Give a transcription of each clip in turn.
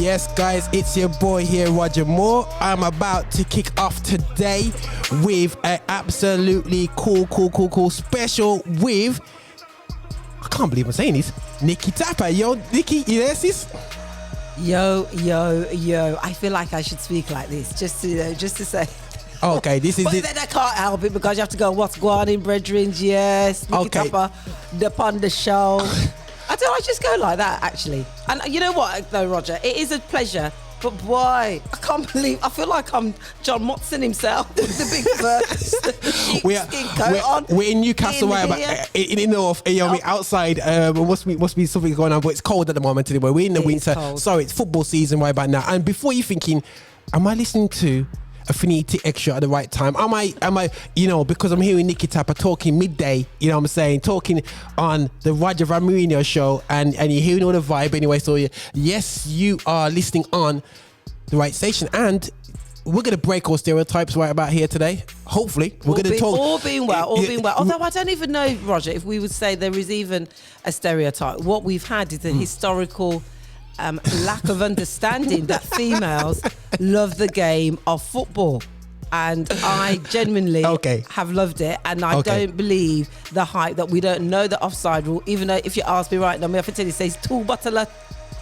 Yes, guys, it's your boy here, Roger Moore. I'm about to kick off today with an absolutely cool special with, I can't believe I'm saying this, Nikki Tapper. Yo, Nikki, you there, sis? Yo. I feel like I should speak like this, just to say. Okay, this is but it. Then I can't help it because you have to go, what's going on, brethren? Yes, Nikki Tapper, upon the show. I just go like that, actually. And you know what, though, Roger? It is a pleasure. But boy, I can't believe, I feel like I'm John Motson himself with the big first we're in Newcastle, right? But in the north, outside, must be something going on, but it's cold at the moment anyway. We're in the winter. So it's football season right about now. And before you're thinking, am I listening to Affinity Xtra at the right time? Am I, because I'm hearing Nikki Tapper talking midday, talking on the Roger Van Moorinho show, and you're hearing all the vibe anyway. So yes, you are listening on the right station, and we're going to break all stereotypes right about here today. Hopefully, we're going to talk. All being well. Although I don't even know, Roger, if we would say there is even a stereotype. What we've had is a historical lack of understanding that females love the game of football, and I genuinely have loved it, and I don't believe the hype that we don't know the offside rule, even though if you ask me right now, I have to tell you, it says 2 bottles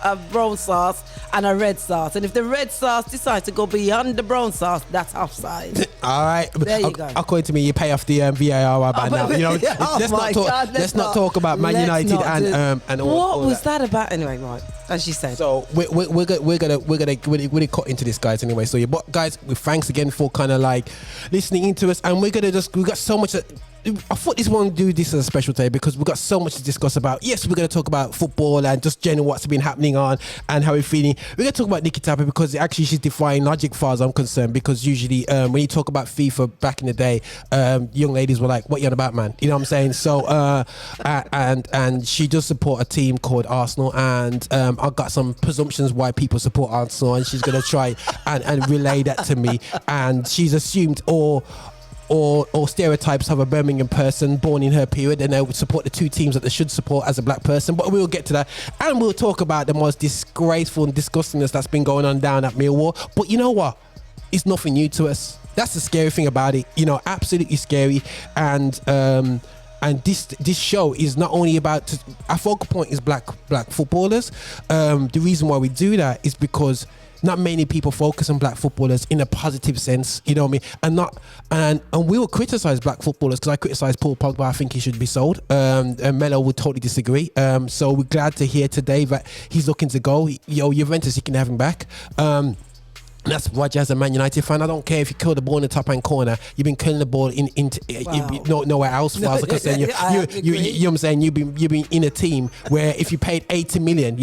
of brown sauce and a red sauce, and if the red sauce decides to go beyond the brown sauce, that's offside. All right, there you go. According to me, you pay off the VAR about now. Let's not talk about Man United and all. What was that about anyway? Right, as you said. So we're gonna cut into this, guys. Anyway, so but guys, thanks again for kind of like listening into us, and we got so much. I thought this one do this as a special day because we've got so much to discuss about. Yes, we're going to talk about football and just general what's been happening on and how we're feeling. We're going to talk about Nikki Tapper because actually she's defying logic, far as I'm concerned. Because usually when you talk about FIFA back in the day, young ladies were like, "What you on about, man?" You know what I'm saying? So and she does support a team called Arsenal, and I've got some presumptions why people support Arsenal, and she's going to try and relay that to me. And she's assumed or stereotypes of a Birmingham person born in her period, and they would support the two teams that they should support as a black person. But we'll get to that, and we'll talk about the most disgraceful and disgustingness that's been going on down at Millwall. But you know what? It's nothing new to us. That's the scary thing about it. Absolutely scary. And this show is not only about our focal point is black footballers. The reason why we do that is because not many people focus on black footballers in a positive sense, you know what I mean? And we will criticize black footballers because I criticize Paul Pogba. I think he should be sold. And Melo would totally disagree. So we're glad to hear today that he's looking to go. Juventus, you can have him back. That's Roger as a Man United fan. I don't care if you kill the ball in the top hand corner. You've been killing the ball nowhere else. You know what I'm saying? You've been in a team where if you paid 80 million,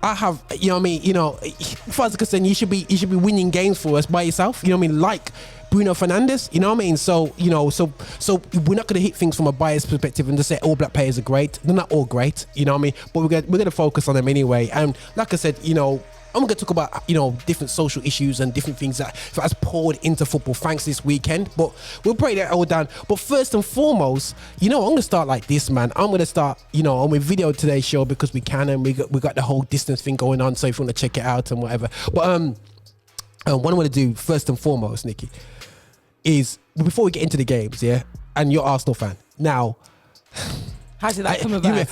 I have. You know what I mean? As far as I'm concerned, you should be winning games for us by yourself. You know what I mean? Like Bruno Fernandes, you know what I mean? So we're not going to hit things from a biased perspective and just say all black players are great. They're not all great, you know what I mean? But we're going to focus on them anyway. And like I said, I'm going to talk about, different social issues and different things that has poured into football thanks this weekend. But we'll break that all down. But first and foremost, I'm going to start like this, man. I'm going to start, on with video today's show because we can, and we got the whole distance thing going on. So if you want to check it out and whatever. But what I want to do first and foremost, Nikki, is before we get into the games, and you're Arsenal fan. Now, how did that come about?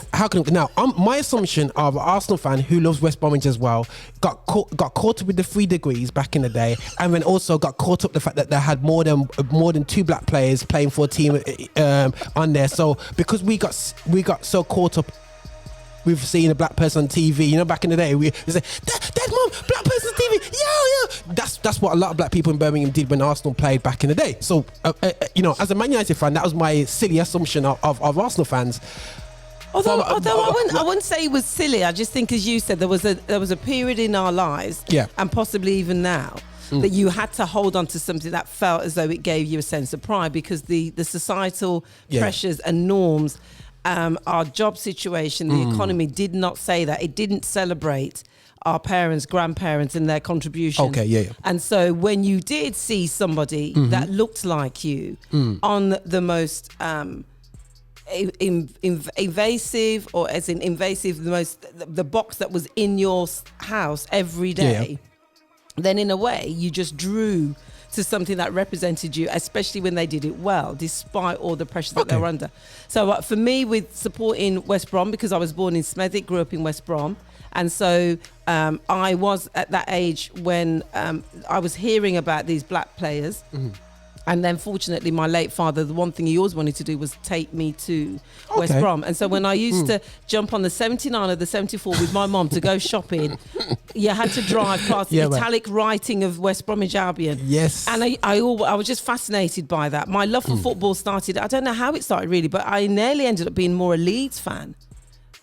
My assumption of an Arsenal fan who loves West Bromwich as well got caught up with the 3 degrees back in the day, and then also got caught up the fact that they had more than 2 black players playing for a team on there. So because we got so caught up with seeing a black person on TV, back in the day, we say, "Dad, mom, black person on TV, yo." That's what a lot of black people in Birmingham did when Arsenal played back in the day. So, as a Man United fan, that was my silly assumption of Arsenal fans. Although I wouldn't say it was silly. I just think, as you said, there was a period in our lives, and possibly even now, that you had to hold on to something that felt as though it gave you a sense of pride, because the societal pressures and norms, our job situation, the economy did not say that. It didn't celebrate our parents, grandparents and their contribution. And so when you did see somebody that looked like you on the most invasive, or as in invasive, the box that was in your house every day, then in a way you just drew to something that represented you, especially when they did it well, despite all the pressures that they were under. So for me, with supporting West Brom, because I was born in Smethwick, grew up in West Brom, and so I was at that age when I was hearing about these black players. And then fortunately, my late father, the one thing he always wanted to do was take me to West Brom. And so when I used to jump on the 79 or the 74 with my mom to go shopping, you had to drive past the italic writing of West Bromwich Albion. Yes. And I was just fascinated by that. My love for football started, I don't know how it started really, but I nearly ended up being more a Leeds fan.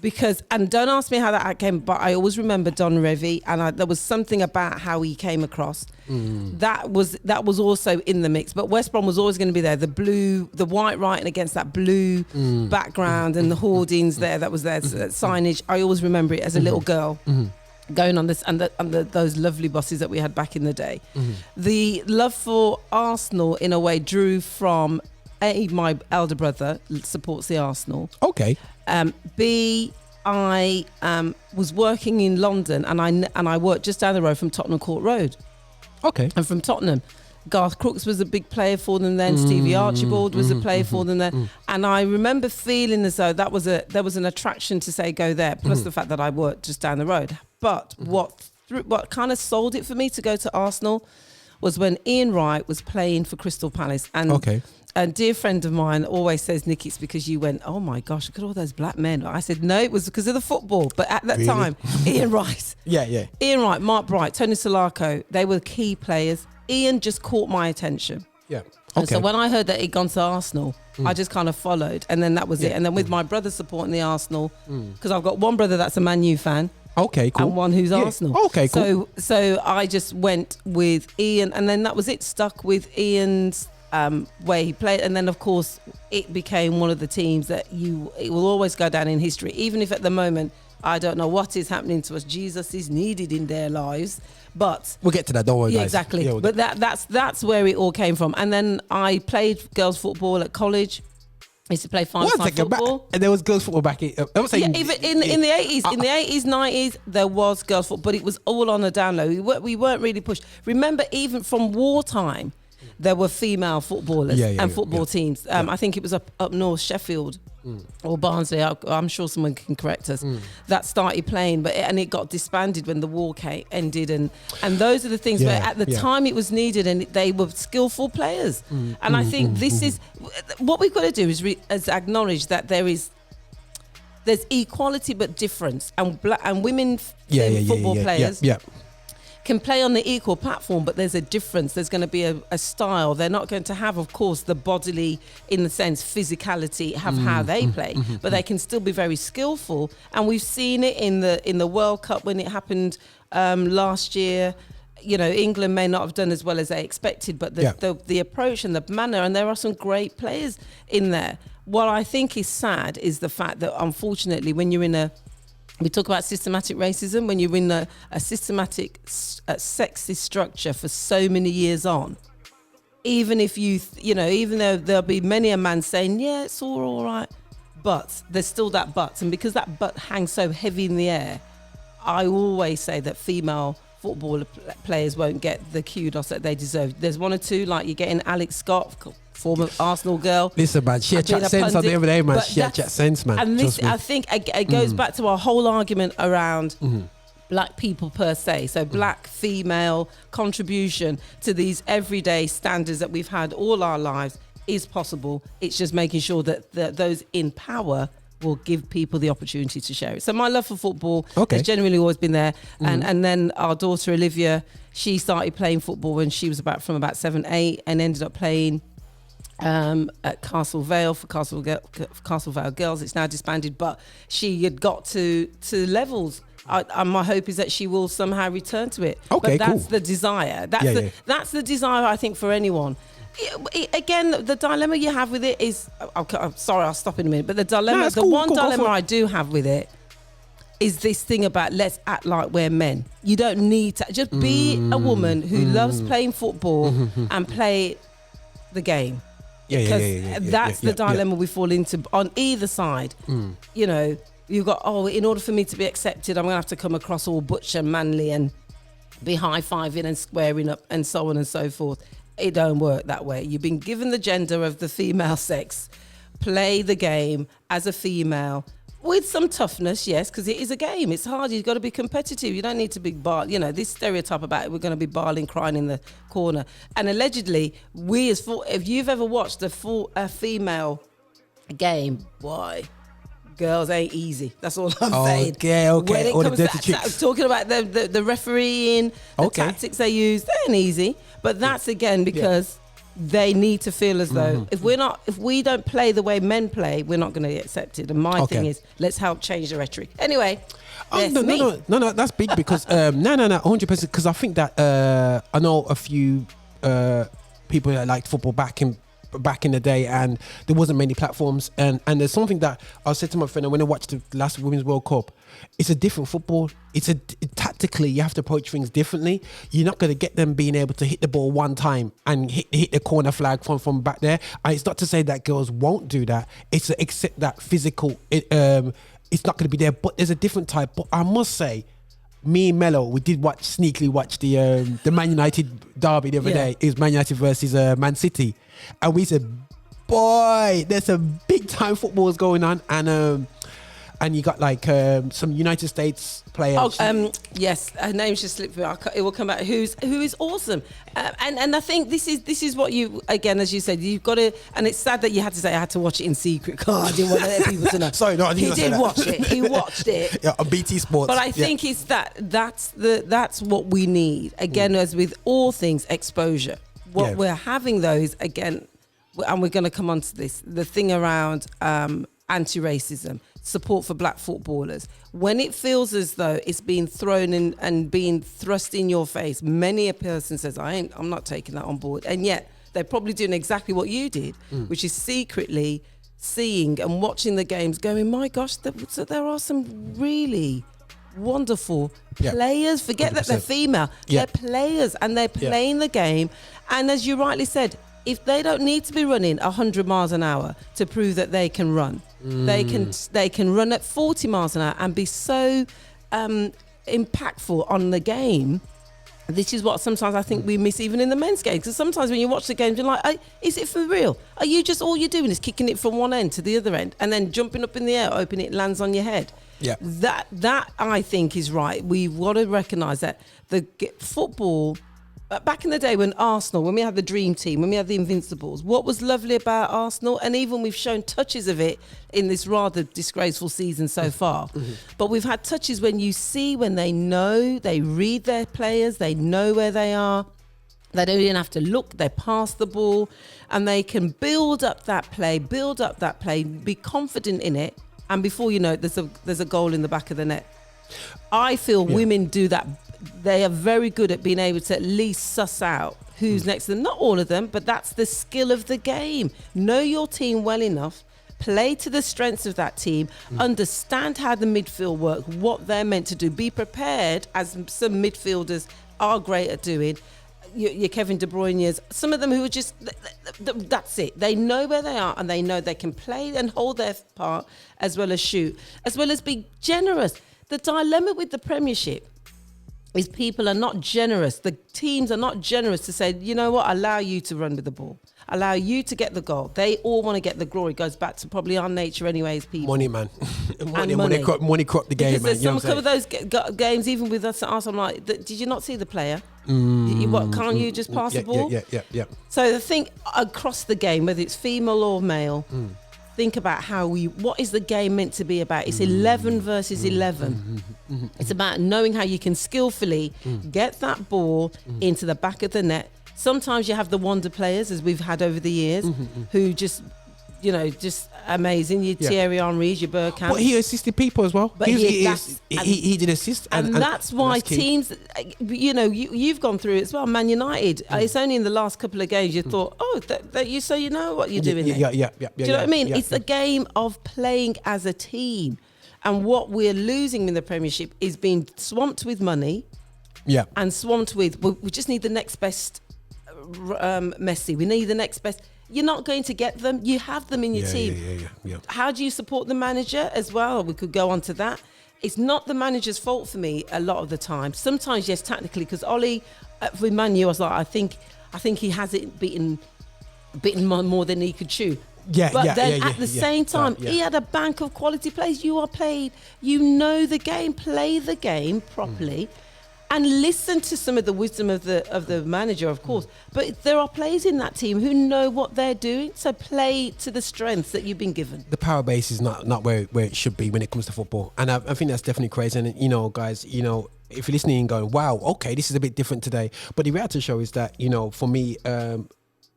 Because, and don't ask me how that came, but I always remember Don Revie, and there was something about how he came across. That was also in the mix. But West Brom was always going to be there. The white writing against that blue background and the hoardings that was there, signage. I always remember it as a little girl. Going on this and those lovely buses that we had back in the day. The love for Arsenal in a way drew from my elder brother supports the Arsenal. Okay. B, I was working in London, and I worked just down the road from Tottenham Court Road. Okay. And from Tottenham, Garth Crooks was a big player for them then. Stevie Archibald was a player for them then. And I remember feeling as though there was an attraction to say go there, plus the fact that I worked just down the road. But what kind of sold it for me to go to Arsenal was when Ian Wright was playing for Crystal Palace. And a dear friend of mine always says, Nikki, it's because you went, oh my gosh, look at all those black men. I said, no, it was because of the football. But at that time, Ian Wright. Ian Wright, Mark Bright, Tony Solarco, they were key players. Ian just caught my attention. And so when I heard that he'd gone to Arsenal, I just kind of followed. And then that was it. And then with my brother supporting the Arsenal, because I've got one brother that's a Man U fan. Okay, cool. And one who's Arsenal. Okay, cool. So I just went with Ian, and then that was it. Stuck with Ian's way he played, and then of course it became one of the teams that it will always go down in history, even if at the moment I don't know what is happening to us. Jesus is needed in their lives, but we'll get to that. Don't worry, guys. Exactly. Yeah, but that's where it all came from. And then I played girls football at college. I used to play five-a-side football. And there was girls football back in... even in the 80s. In the 80s, 90s, there was girls football, but it was all on a down low. We weren't really pushed. Remember, even from wartime, there were female footballers and football teams. I think it was up north, Sheffield or Barnsley. I'm sure someone can correct us. That started playing, and it got disbanded when the war ended. And those are the things where at the time it was needed, and they were skillful players. And I think this is what we've got to do is acknowledge that there's equality but difference, and women football players. Can play on the equal platform, but there's a difference. There's going to be a style. They're not going to have, of course, the bodily, in the sense, physicality, have how they play, but they can still be very skillful. And we've seen it in the World Cup when it happened last year. You know, England may not have done as well as they expected, but the approach and the manner, and there are some great players in there. What I think is sad is the fact that, unfortunately, when you're in we talk about systematic racism, when you're in a systematic sexist structure for so many years on, even if even though there'll be many a man saying, yeah, it's all right, but there's still that but. And because that but hangs so heavy in the air, I always say that female football players won't get the kudos that they deserve. There's one or two, like you're getting Alex Scott, former Arsenal girl. Listen, man, she had chat sense on the other day, man. She had chat sense, man. And this, I think, it goes back to our whole argument around black people per se. So black female contribution to these everyday standards that we've had all our lives is possible. It's just making sure that those in power will give people the opportunity to share it. So my love for football has genuinely always been there. And then our daughter Olivia, she started playing football when she was from about 7, 8, and ended up playing at Castle Vale for Castle Vale Girls. It's now disbanded, but she had got to levels. My hope is that she will somehow return to it. But that's the desire. That's the desire, I think, for anyone. Again, the dilemma you have with it is, I'm sorry, I'll stop in a minute, but the dilemma, dilemma I do have with it is this thing about let's act like we're men. You don't need to, just be a woman who loves playing football and play the game. That's the dilemma we fall into on either side. You know, you've got, in order for me to be accepted, I'm going to have to come across all butch and manly and be high-fiving and squaring up and so on and so forth. It don't work that way. You've been given the gender of the female sex. Play the game as a female with some toughness, yes, because it is a game. It's hard. You've got to be competitive. You don't need to be this stereotype about it, we're going to be bawling, crying in the corner. And allegedly, if you've ever watched a female game, boy, girls ain't easy. That's all I'm saying. Okay. When it All comes the dirty chicks. talking about the refereeing, the tactics they use, they ain't easy. But that's again because they need to feel as though if we don't play the way men play, we're not going to get accepted. And my thing is, let's help change the rhetoric. Anyway, no, that's big because 100%. Because I think that I know a few people that liked football back in the day, and there wasn't many platforms, and there's something that I said to my friend when I watched the last Women's World Cup. It's a different football. Tactically, you have to approach things differently. You're not going to get them being able to hit the ball one time and hit the corner flag from back there. And it's not to say that girls won't do that. It's to accept that physical. It's not going to be there, but there's a different type. But I must say, me and Mello, we did sneakily watch the Man United derby the other day. It was Man United versus Man City, and we said, boy, there's some big time footballs going on, and you got like some United States players. Yes, her name just slipped me. It will come out. Who is awesome, and I think this is what you, again, as you said, you've got to. And it's sad that you had to say I had to watch it in secret. God, I didn't want to let people to know. Sorry, no, I didn't. He did watch it. He watched it. Yeah, on BT Sports. But I think it's that's what we need. Again, as with all things, exposure. What we're having those again, and we're going to come on to this. The thing around anti-racism, support for black footballers, when it feels as though it's being thrown in and being thrust in your face, many a person says, I'm not taking that on board, and yet they're probably doing exactly what you did, which is secretly seeing and watching the games going, my gosh, there are some really wonderful players. Forget 100%. That they're female, they're players, and they're playing the game. And as you rightly said, if they don't need to be running 100 miles an hour to prove that they can run, they can run at 40 miles an hour and be so impactful on the game. This is what sometimes I think we miss even in the men's game, because sometimes when you watch the games, you're like, is it for real? Are you just, all you're doing is kicking it from one end to the other end and then jumping up in the air, hoping it lands on your head? Yeah, that I think is right. We've got to recognise that the football. Back in the day when we had the dream team, when we had the Invincibles, what was lovely about Arsenal, and even we've shown touches of it in this rather disgraceful season so far, but we've had touches when they know, they read their players, they know where they are, they don't even have to look, they pass the ball, and they can build up that play, be confident in it, and before you know it, there's a goal in the back of the net. I feel women do that. They are very good at being able to at least suss out who's next to them. Not all of them, but that's the skill of the game. Know your team well enough, play to the strengths of that team, understand how the midfield work, what they're meant to do, be prepared, as some midfielders are great at doing. Your Kevin De Bruyne's, some of them who are just, that's it. They know where they are, and they know they can play and hold their part, as well as shoot, as well as be generous. The dilemma with the Premiership is people are not generous. The teams are not generous to say, you know what, allow you to run with the ball, allow you to get the goal. They all want to get the glory. It goes back to probably our nature anyway as people. Money, man. money crop the game, because man. There's some of those games, even with us at Arsenal, I'm like, did you not see the player? Can't you just pass the ball? Yeah. So the thing across the game, whether it's female or male, think about what is the game meant to be about? It's 11 versus 11. It's about knowing how you can skillfully get that ball into the back of the net. Sometimes you have the wonder players, as we've had over the years, who just amazing. Your Thierry Henry's, your Bergkamp. But he assisted people as well. But he did assist. And that's why teams, you've gone through it as well. Man United, it's only in the last couple of games you thought, so you know what you're doing there. Yeah. Do you know what I mean? It's a game of playing as a team. And what we're losing in the Premiership is being swamped with money. And swamped with, we just need the next best Messi. We need the next best. you're not going to get them. You have them in your team. Yeah. How do you support the manager as well? We could go on to that. It's not the manager's fault for me a lot of the time. Sometimes, yes, tactically, because Ollie, with Man U, I was like, I think he has it beaten more than he could chew. But then at the same time, he had a bank of quality players. You know the game, play the game properly. And listen to some of the wisdom of the manager, of course. But there are players in that team who know what they're doing. So play to the strengths that you've been given. The power base is not where it should be when it comes to football. And I think that's definitely crazy. And, you know, guys, you know, if you're listening and going, wow, okay, this is a bit different today. But the reality show is that, you know, for me,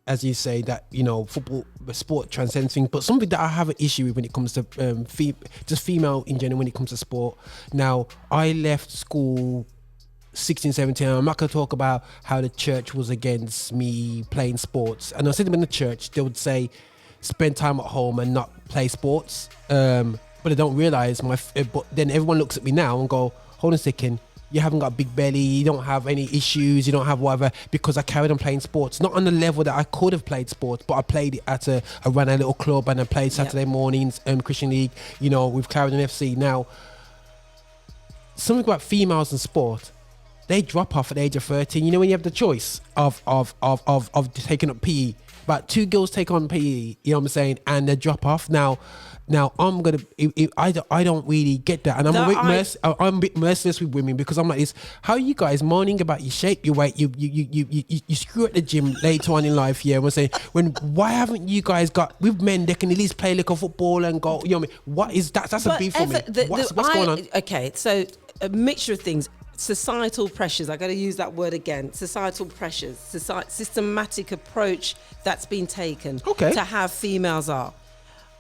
as you say, that, you know, football, sport transcends things. But something that I have an issue with when it comes to just female in general, when it comes to sport. Now, I left school 16, 17, I'm not going to talk about how the church was against me playing sports. And I said them in the church, they would say, spend time at home and not play sports. But I don't realise, but then everyone looks at me now and go, hold on a second, you haven't got a big belly, you don't have any issues, you don't have whatever, because I carried on playing sports. Not on the level that I could have played sports, but I played it I ran a little club and I played Saturday mornings, Christian League, you know, with Clarendon FC. Now, something about females in sport, they drop off at the age of 13. You know, when you have the choice of taking up PE, about 2 girls take on PE, you know what I'm saying, and they drop off. Now I'm gonna, I don't really get that, and I'm a bit merciless with women, because I'm like this. How are you guys moaning about your shape, your weight, you screw at the gym later on in life? Yeah, we're saying, why haven't you guys got, with men, they can at least play like a football and go, you know what I mean? What is that? That's a beef for me. What's going on? Okay, so a mixture of things. Societal pressures, I got to use that word again. Societal pressures, systematic approach that's been taken to how females are.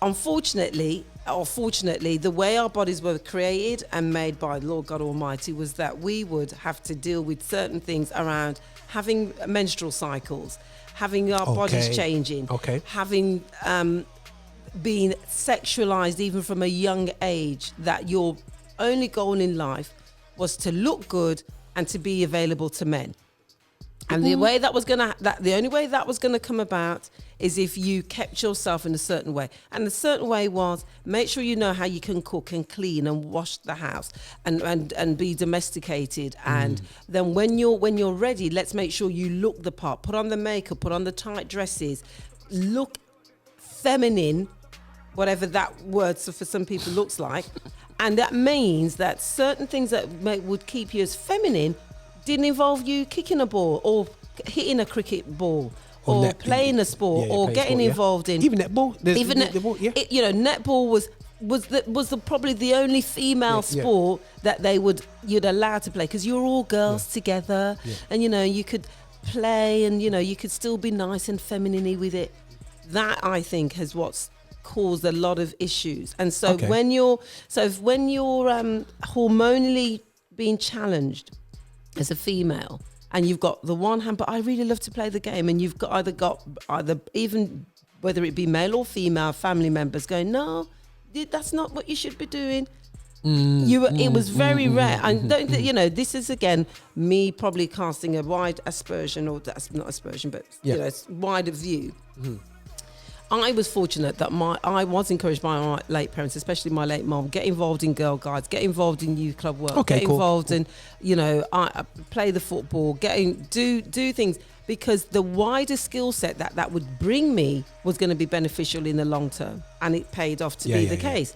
Unfortunately, or fortunately, the way our bodies were created and made by Lord God Almighty was that we would have to deal with certain things around having menstrual cycles, having our bodies changing, having being sexualized even from a young age, that your only goal in life was to look good and to be available to men. And the way the only way that was gonna come about is if you kept yourself in a certain way. And the certain way was, make sure you know how you can cook and clean and wash the house and be domesticated. And then when you're ready, let's make sure you look the part, put on the makeup, put on the tight dresses, look feminine, whatever that word for some people looks like. And that means that certain things that would keep you as feminine didn't involve you kicking a ball or hitting a cricket ball or playing a sport or getting involved in even netball. Netball was probably the only female sport that you'd allow to play, because you were all girls together, and you could play, and you could still be nice and feminine with it. That, I think, has what's caused a lot of issues. And so when you're hormonally being challenged as a female, and you've got the one hand, but I really love to play the game, and you've got either even whether it be male or female family members going, no, that's not what you should be doing. It was very rare. And this is again me probably casting a wide aspersion, or that's not aspersion, but wider view. I was fortunate that I was encouraged by my late parents, especially my late mom, get involved in Girl Guides, get involved in youth club work, involved in, I play the football, do things, because the wider skill set that would bring me was going to be beneficial in the long term, and it paid off to be the case.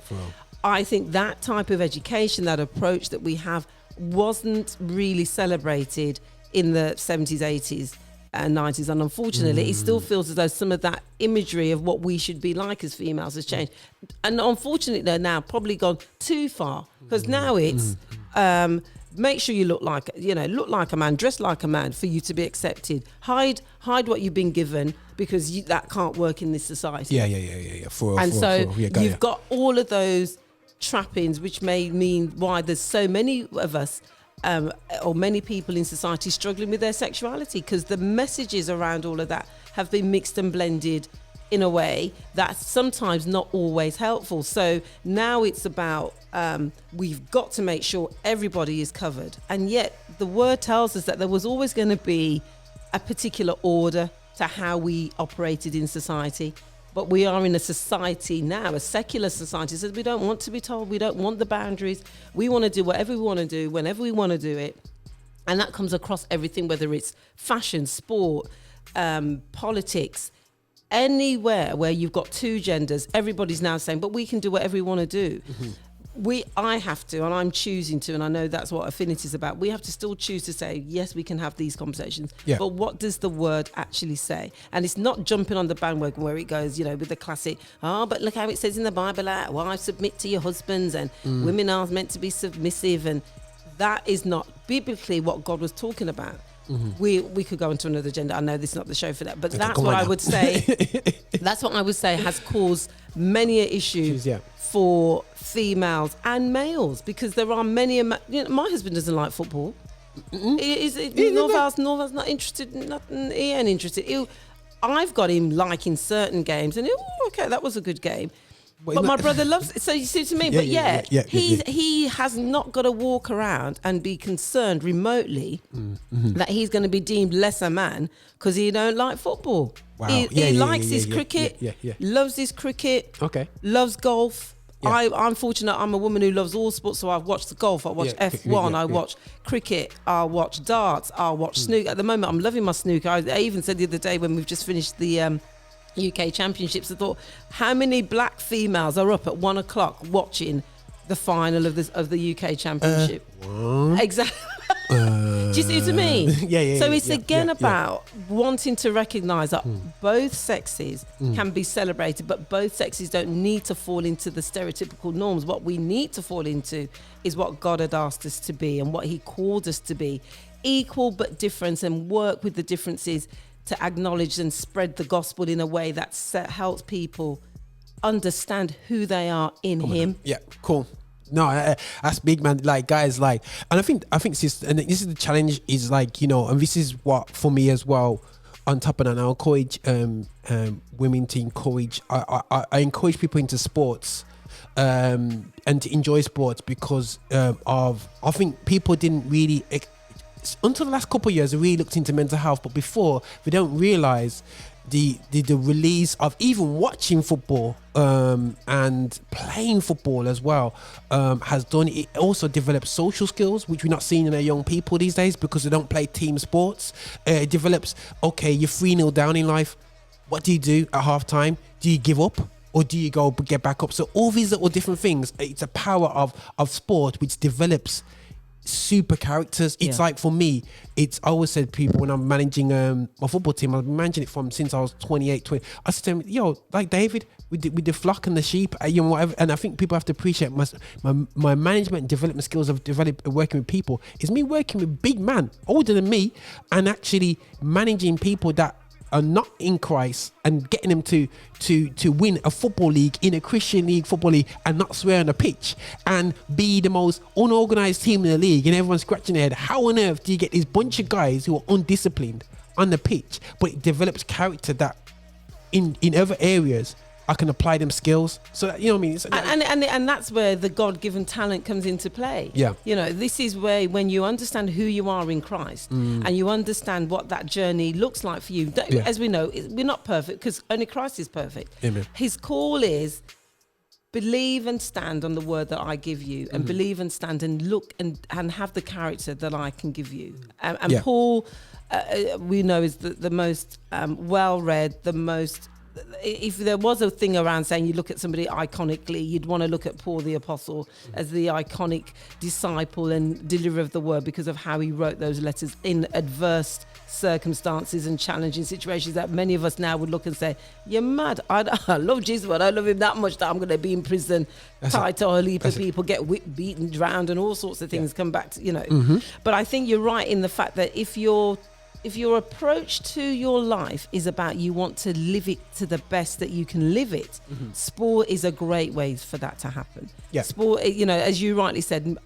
I think that type of education, that approach that we have, wasn't really celebrated in the 70s, 80s. And 90s, and unfortunately it still feels as though some of that imagery of what we should be like as females has changed, and unfortunately they're now probably gone too far, because now it's make sure you look like a man, dress like a man for you to be accepted, hide what you've been given, because that can't work in this society. You've got all of those trappings, which may mean why there's so many of us or many people in society struggling with their sexuality, because the messages around all of that have been mixed and blended in a way that's sometimes not always helpful. So now it's about we've got to make sure everybody is covered, and yet the word tells us that there was always going to be a particular order to how we operated in society. But we are in a society now, a secular society, says we don't want to be told, we don't want the boundaries. We want to do whatever we want to do, whenever we want to do it. And that comes across everything, whether it's fashion, sport, politics, anywhere where you've got two genders, everybody's now saying, but we can do whatever we want to do. I have to, and I'm choosing to, and I know that's what Affinity is about. We have to still choose to say, yes, we can have these conversations, but what does the word actually say? And it's not jumping on the bandwagon where it goes, with the classic, but look how it says in the Bible, wives submit to your husbands, and women are meant to be submissive, and that is not biblically what God was talking about. We could go into another agenda. I know this is not the show for that, but that's what I would say. That's what I would say has caused many issues for females and males, because there are many. My husband doesn't like football. Norval's not interested. Nothing. He ain't interested. I've got him liking certain games, and okay, that was a good game. But my brother loves it. So you see what I mean? He has not got to walk around and be concerned remotely that he's going to be deemed lesser man because he don't like football. Wow. He likes his cricket, loves his cricket, loves golf. I'm fortunate. I'm a woman who loves all sports, so I've watched the golf, I watch F1, I watch cricket, I watch darts, I watch snooker. At the moment, I'm loving my snooker. I even said the other day when we've just finished the UK Championships, I thought, how many black females are up at 1 o'clock watching the final of the UK Championship? Exactly. Do you see what I mean? So it's about wanting to recognise that both sexes can be celebrated, but both sexes don't need to fall into the stereotypical norms. What we need to fall into is what God had asked us to be and what He called us to be, equal but different, and work with the differences to acknowledge and spread the gospel in a way that helps people understand who they are in Him. Yeah, cool. No, that's big, man. Like, guys, like, and I think this is the challenge, is like, and this is what for me as well. On top of that, I encourage women to encourage. I encourage people into sports, and to enjoy sports because I think people didn't really. Until the last couple of years, they really looked into mental health, but before, they don't realise the release of even watching football and playing football as well has done it. Also develops social skills, which we're not seeing in our young people these days because they don't play team sports. It develops, okay, you're 3-0 down in life. What do you do at half time? Do you give up? Or do you go get back up? So all these little different things, it's a power of sport which develops super characters. It's like, for me, I always said people when I'm managing my football team, I've been managing it since I was 28, 20. I said to him, like David, with the flock and the sheep, whatever. And I think people have to appreciate my management and development skills of working with people is me working with big man older than me and actually managing people that are not in Christ and getting them to win a football league in a Christian league, football league, and not swear on a pitch and be the most unorganized team in the league, and everyone's scratching their head. How on earth do you get this bunch of guys who are undisciplined on the pitch, but it develops character that in other areas I can apply them skills? So that, what I mean? And that's where the God-given talent comes into play. Yeah. This is where, when you understand who you are in Christ and you understand what that journey looks like for you. As we know, we're not perfect because only Christ is perfect. Amen. His call is believe and stand on the word that I give you, and believe and stand and look and have the character that I can give you. And Paul, we know, is the most well-read, the most. If there was a thing around saying you look at somebody iconically, you'd want to look at Paul the Apostle as the iconic disciple and deliverer of the word because of how he wrote those letters in adverse circumstances and challenging situations that many of us now would look and say, you're mad. I love Jesus, but I love him that much that I'm going to be in prison, tied to a heap of people, get whipped, beaten, drowned, and all sorts of things come back to, But I think you're right in the fact that if your approach to your life is about you want to live it to the best that you can live it, sport is a great way for that to happen. Yeah. Sport, as you rightly said,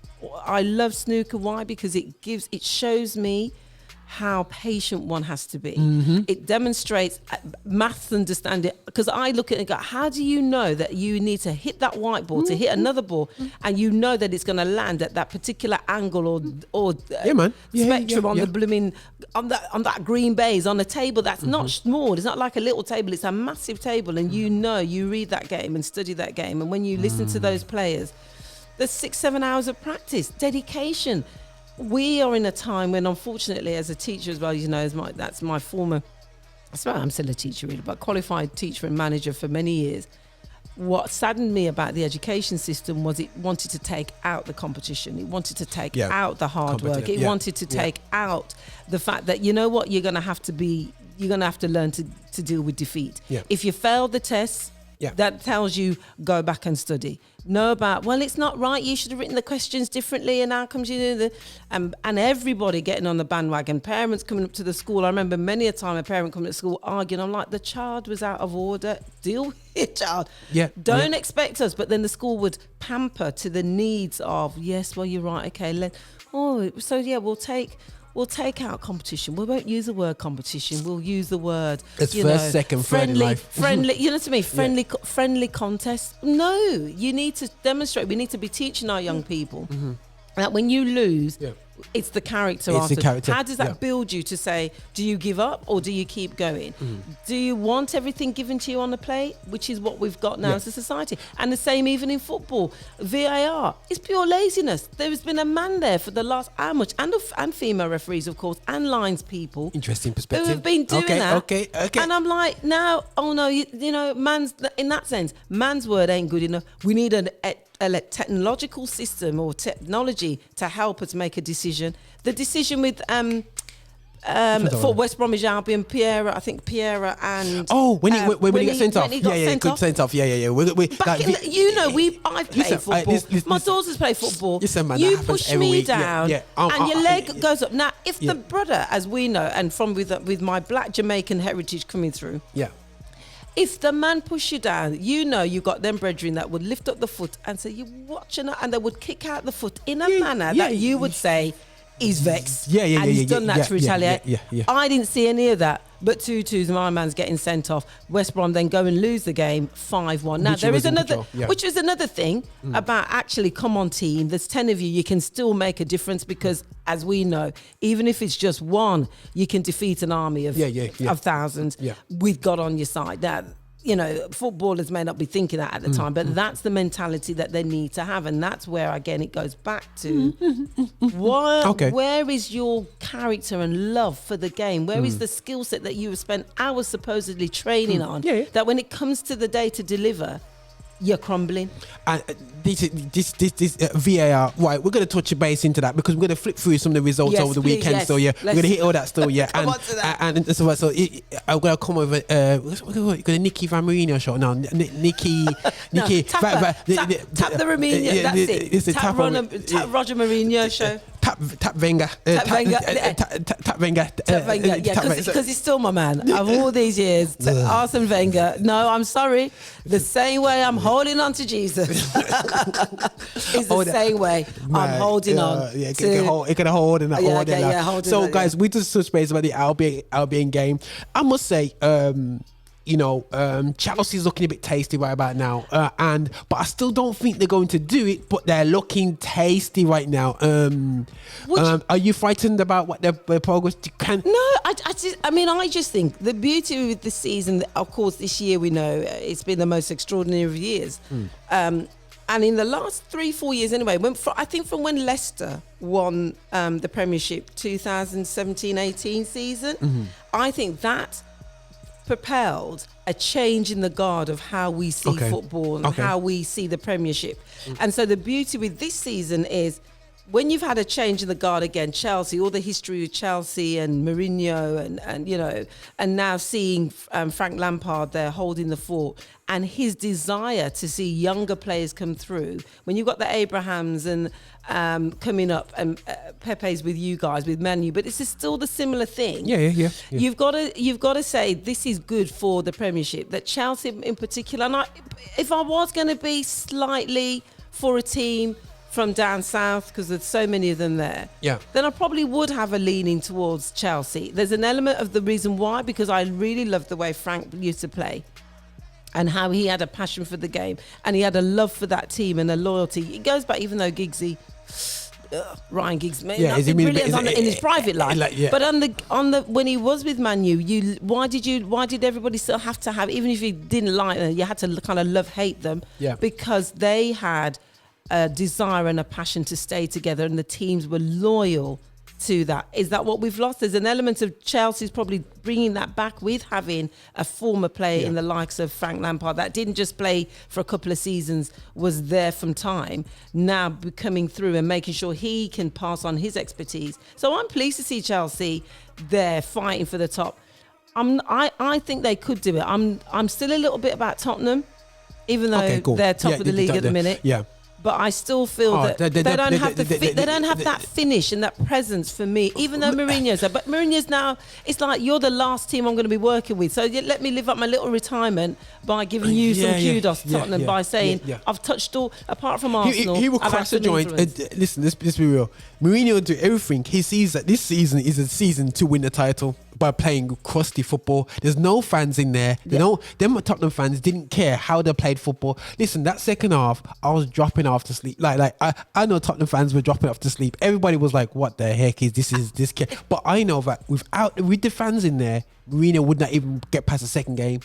I love snooker. Why? Because it shows me how patient one has to be. Mm-hmm. It demonstrates maths understanding, because I look at it and go, how do you know that you need to hit that white ball to hit another ball, and you know that it's going to land at that particular angle or spectrum on the blooming on that green baize on a table that's not small. It's not like a little table, it's a massive table, and you read that game and study that game, and when you listen to those players, there's 6-7 hours of practice, dedication. We are in a time when, unfortunately, as a teacher as well, that's my former, I'm still a teacher really, but qualified teacher and manager for many years. What saddened me about the education system was it wanted to take out the competition. It wanted to take out the hard work. It wanted to take out the fact that, you're going to have to learn to deal with defeat. Yeah. If you fail the tests, that tells you go back and study. Know about, well, it's not right, you should have written the questions differently, and how comes you do the and everybody getting on the bandwagon, parents coming up to the school. I remember many a time a parent coming to school arguing. I'm like, the child was out of order, deal with it, child. Don't expect us. But then the school would pamper to the needs of, yes, well, you're right, okay, we'll take out competition. We won't use the word competition. We'll use the word, second, friendly, you know what I mean? Friendly contest. No, you need to demonstrate. We need to be teaching our young people that when you lose, it's the character. How does that build you to say, do you give up or do you keep going? Do you want everything given to you on the plate, which is what we've got now as a society? And the same even in football. VAR is pure laziness. There has been a man there for the last how much, and female referees, of course, and lines people. Interesting perspective. Who have been doing that. Okay. And I'm like, now, man's, in that sense, man's word ain't good enough. We need a technological system or technology to help us make a decision. The decision with for West Bromwich Albion, Piera and when he got sent off. Good sent off. I've played football. My daughters play football. Listen, man, you push me down, and your leg goes up. Now, if the brother, as we know, and from with my black Jamaican heritage coming through, if the man push you down, you got them brethren that would lift up the foot and say, you're watching it, and they would kick out the foot in a manner that you would say, he's vexed. And he's done that to retaliate. I didn't see any of that. But 2-2, my man's getting sent off. West Brom then go and lose the game 5-1. Now, there is another, which is another thing about actually, come on team, there's 10 of you, you can still make a difference because, as we know, even if it's just one, you can defeat an army of thousands with God on your side. Now, footballers may not be thinking that at the time, but that's the mentality that they need to have. And that's where, again, it goes back to where is your character and love for the game? Where is the skill set that you have spent hours supposedly training on? That when it comes to the day to deliver, you're crumbling. And this VAR, right, we're going to touch a base into that because we're going to flip through some of the results over the weekend. So we're going to hit all that still, and so I'm going to come over the Nikki Van Moorinho show. No, Nikki Tap the Mourinho, that's it. It's the Tap Roger Mourinho show. Tap Wenger. Tap Wenger. Because he's still my man. Of all these years, Arsene Wenger. No, I'm sorry. The same way I'm holding on to Jesus is the same way I'm holding on. It can hold in that. So, guys, we just touched base about the Albion game. I must say, Chelsea's looking a bit tasty right about now, but I still don't think they're going to do it. But they're looking tasty right now. Are you frightened about what their progress can? No, I just think the beauty with the season. Of course, this year we know it's been the most extraordinary of years. And in the last 3-4 years, anyway, I think from when Leicester won the Premiership 2017-18 season, I think that propelled a change in the guard of how we see football and how we see the Premiership. And so the beauty with this season is when you've had a change in the guard again, Chelsea, all the history of Chelsea and Moorinho and now seeing Frank Lampard there holding the fort and his desire to see younger players come through. When you've got the Abrahams and coming up and Pepe's with you guys, with Man U, but it's still the similar thing. Yeah. You've got to say this is good for the Premiership, that Chelsea in particular, and if I was going to be slightly for a team from down south, because there's so many of them there, then I probably would have a leaning towards Chelsea. There's an element of the reason why, because I really loved the way Frank used to play and how he had a passion for the game and he had a love for that team and a loyalty. It goes back, even though Giggsy, Ryan Giggs, nothing brilliant in his private life, but on the when he was with Man U, why did everybody still have to have, even if you didn't like them, you had to kind of hate them, because they had a desire and a passion to stay together and the teams were loyal to that. Is that what we've lost? There's an element of Chelsea's probably bringing that back with having a former player in the likes of Frank Lampard that didn't just play for a couple of seasons, was there from time, now coming through and making sure he can pass on his expertise. So I'm pleased to see Chelsea there fighting for the top. I think they could do it. I'm still a little bit about Tottenham, even though they're top of the league at the minute. But I still feel that they don't have that finish and that presence for me, even though Mourinho's there. But Mourinho's now, it's like, you're the last team I'm going to be working with. So let me live up my little retirement by giving you some kudos to Tottenham by saying, I've touched all, apart from Arsenal. He will crash the joint. Listen, let's be real. Mourinho will do everything. He sees that this season is a season to win the title by playing crusty football. There's no fans in there. Them Tottenham fans didn't care how they played football. Listen, that second half, I was dropping off to sleep. I know Tottenham fans were dropping off to sleep. Everybody was like, "What the heck is this kid?" But I know that with the fans in there, Mourinho would not even get past the second game.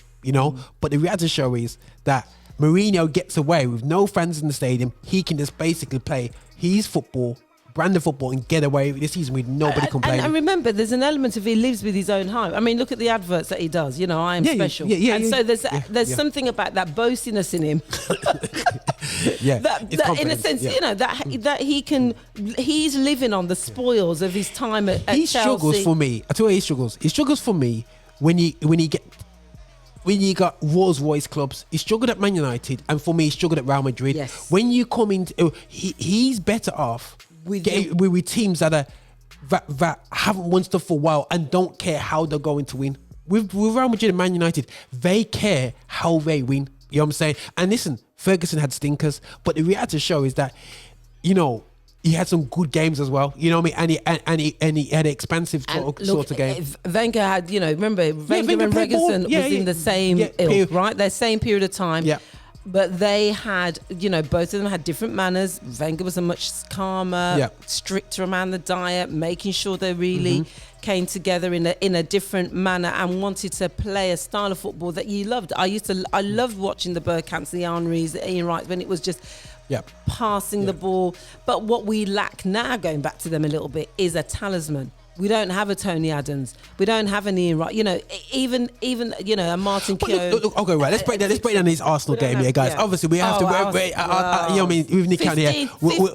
But the reality show is that Mourinho gets away with no fans in the stadium. He can just basically play his football, brand of football, and get away this season with nobody complaining. And remember, there's an element of he lives with his own hype. I mean, look at the adverts that he does. I am special. So there's something about that boastiness in him. That in a sense, that he's living on the spoils of his time at Chelsea. He struggles for me. I tell you, he struggles. He struggles for me when you got Rolls Royce clubs. He struggled at Man United, and for me, he struggled at Real Madrid. Yes. When you come into, he's better off with teams that haven't won stuff for a while and don't care how they're going to win. With Real Madrid and Man United, they care how they win. You know what I'm saying? And listen, Ferguson had stinkers, but the reality show is that, he had some good games as well. You know what I mean? And he had an expansive sort of game. Wenger had, remember, Wenger and Ferguson was in the same ilk, right? Their same period of time. Yeah. But they had, both of them had different manners. Wenger was a much calmer, stricter around the diet, making sure they really came together in a different manner and wanted to play a style of football that you loved. I loved watching the Bergkamps, the Henrys, the Ian Wrights, when it was just passing the ball. But what we lack now, going back to them a little bit, is a talisman. We don't have a Tony Adams. We don't have an Ian Wright. Even a Martin Keown. Okay, right. Let's break down this Arsenal game here, guys. Obviously, we have to. With Nick County here, we'll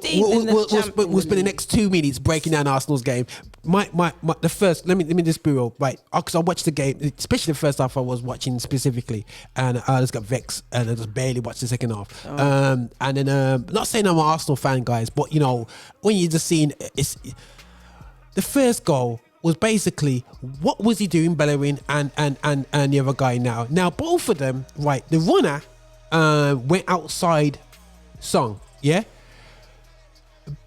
spend the next 2 minutes breaking down Arsenal's game. The first. Let me just be real, right? Because I watched the game, especially the first half. I was watching specifically, and I just got vexed, and I just barely watched the second half. And then, not saying I'm an Arsenal fan, guys, but when you're just seeing it's. The first goal was basically, what was he doing, Bellerin and the other guy now? Now, both of them, right, the runner went outside Song, yeah?